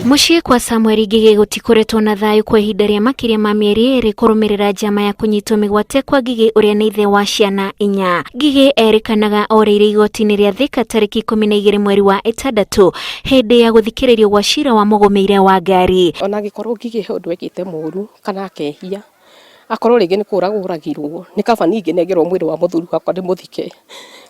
Muciĩ kwa Samuel Ngigĩ gũtikoretwo na thayũ kwa ihinda rĩa makĩria ma mĩeri 2 kũrũmĩrĩra njama ya kũnyitwo mĩgwate kwa Ngigĩ ũrĩa nĩ ithe wa ciana 4. Ngigĩ erĩkanaga orĩire igoti-inĩ rĩa Thika tarĩki 12 mweri wa ĩtandatũ hĩndĩ ya gũthikĩrĩrio gwa cira wa mũgũmĩire wa ngari. Ona gĩkorwo Ngigĩ ũndũ ekĩte mũru kana akehia, akorwo rĩngĩ nĩ kũragwo ũragirwo, nĩ kaba ningĩ nengerwo mwĩrĩ wa mũthuri wakwa ndĩmũthike.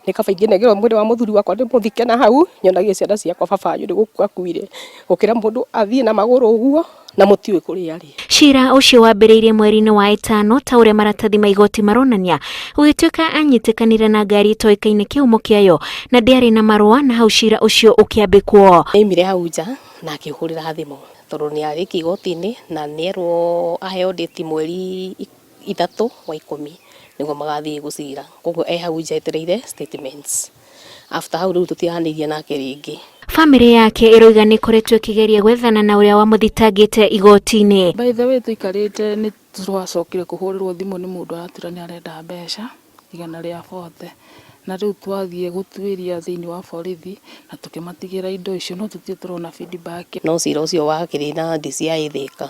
Nĩ kaba ingĩ nengerwo mwĩrĩ wa mũthuri wakwa ndĩmũthike na hau nyonagie ciana ciakwa baba yũ gũkua kuire gũkĩra mũndũ athiĩ na magũrũ ũguo na mũtiũĩ kũrĩa arĩ. Cira ũcio wambĩrĩirie mweri-inĩ wa ĩtano ta ũrĩa maratathi ma igoti maronania, gũgĩtuĩka anyitĩkanire na ngari ĩtoĩkaine kĩhumo kĩayo na ndĩarĩ na marũa, na hau cira ũcio ũkĩambĩkwo. Nĩaumire hau nja na akĩhũrĩra thimũ tondũ nĩ arĩki igoti-inĩ na nĩerwo aheo ndĩti mweri 3 wa 10 nĩguo magathiĩ gũcira, koguo hau nja etereire statements. After hau rĩu tũtiaranĩirie nake rĩngĩ. Famĩlĩ yake ĩroiga nĩ ĩkoretwo ĩkĩgeria gwethana na ũrĩa wamũthitangĩte igoti-inĩ. By the way, tũikarĩte nĩ twacokire kũhũrĩrwo thimũ nĩ mũndũ aratwĩra nĩ arenda mbeca igana rĩa 40, na rĩu twathiĩ gũtuĩria thĩinĩ wa borithi na tũkĩmatigĩra indo icio, no tũtirĩ tũrona feedback. No cira ũcio wakĩrĩ na DCI Thika,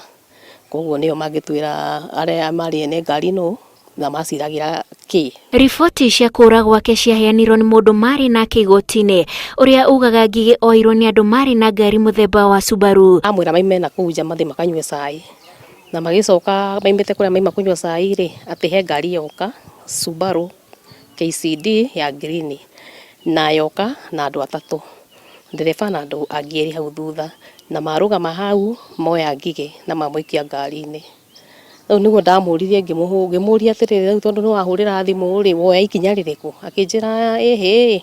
koguo nĩo mangĩtwĩra arĩa marĩ ene ngari no na maciragĩra kĩ. Riboti cia kũũra gwake ciaheanirwo nĩ mũndũ marĩ nake igoti-inĩ ũrĩa ugaga Ngigĩ oirwo nĩ andũ marĩ na ngari mũthemba wa Subaru. Amwĩra maime na kũu nja mathiĩ makanyue cai, na magĩcoka maimĩte kũrĩa maima kũnyua cai rĩ, atĩ he ngari yoka Subaru KCD ya green na yoka na andũ 3, ndereba na andũ angĩ erĩ hau thutha, na marũgama hau moya Ngigĩ na mamũikia ngari-inĩ. Rĩu nĩguo ndamũririe ngĩmũria atĩrĩrĩ, rĩu tondũ nĩ wahũrĩra thimũ rĩ, woya ikinya rĩrĩkũ? Akĩnjĩra ĩhĩ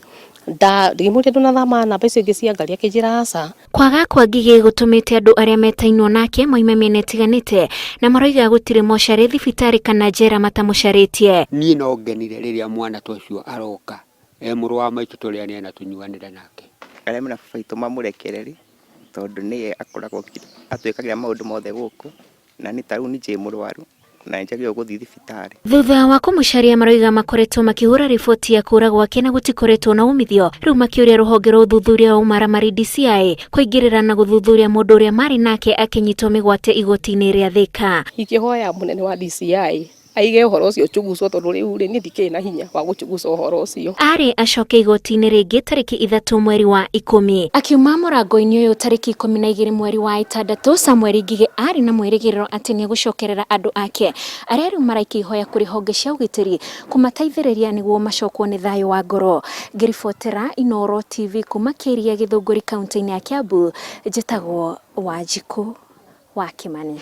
ngĩmũria ndũnathama namba icio ingĩ cia ngari, akĩnjĩra aca. Kwaga kwa Ngigĩ gũtũmĩte andũ arĩa metainwo nake moime mĩena ĩtiganĩte, na maroiga gũtirĩ mocarĩ thibitarĩ kana njera matamũcarĩtie. Niĩ no ngenire rĩrĩa mwana ta ũcio aroka mũrũ wa maitũ tũrĩa nĩ tũnyuanĩre nake. Arĩa mena baba witũ mamũrekereri tondũ nĩye akoragwo atwĩkagĩra maũndũ mothe gũkũ, na nĩ tarĩu nĩ mũrwaru na njagĩrĩirwo gũthiĩ thibitarĩ. Thutha wa kũmũcaria maroiga makoretwo makĩhũra riboti ya kũũra gwake na gũtikoretwo na umithio, rĩu makĩũria rũhonge rwa ũthuthuria wa ũmaramari DCI kũingĩrĩra na gũthuthuria mũndũ ũrĩa marĩ nake akĩnyitwo mĩgwate igoti-inĩ rĩa Thika. Ingĩhoya mũnene wa DCI aige ũhoro ũcio ũchunguzwo tondũ rĩu rĩ niĩ ndikĩrĩ na hinya wa gũchunguza ũhoro ũcio. Arĩ acoke igoti-inĩ rĩngĩ tarĩki 3 mweri wa 10. Akiuma mũrango-inĩ ũyũ tarĩki 12 mweri wa ĩtandatũ, Samuel Ngigĩ arĩ na mwĩrĩgĩrĩro atĩ nĩ egũcokerera andũ ake arĩa rĩu maraikia ihoya kũrĩ honge cia ũgitĩri kũmateithĩrĩria nĩguo macokwo nĩ thayũ wa ngoro. Ngĩribotera Inooro TV kuma Kĩria Gĩthũngũri kaunti-inĩ ya Kiambu, njĩtagwo Wanjikũ wa Kimani.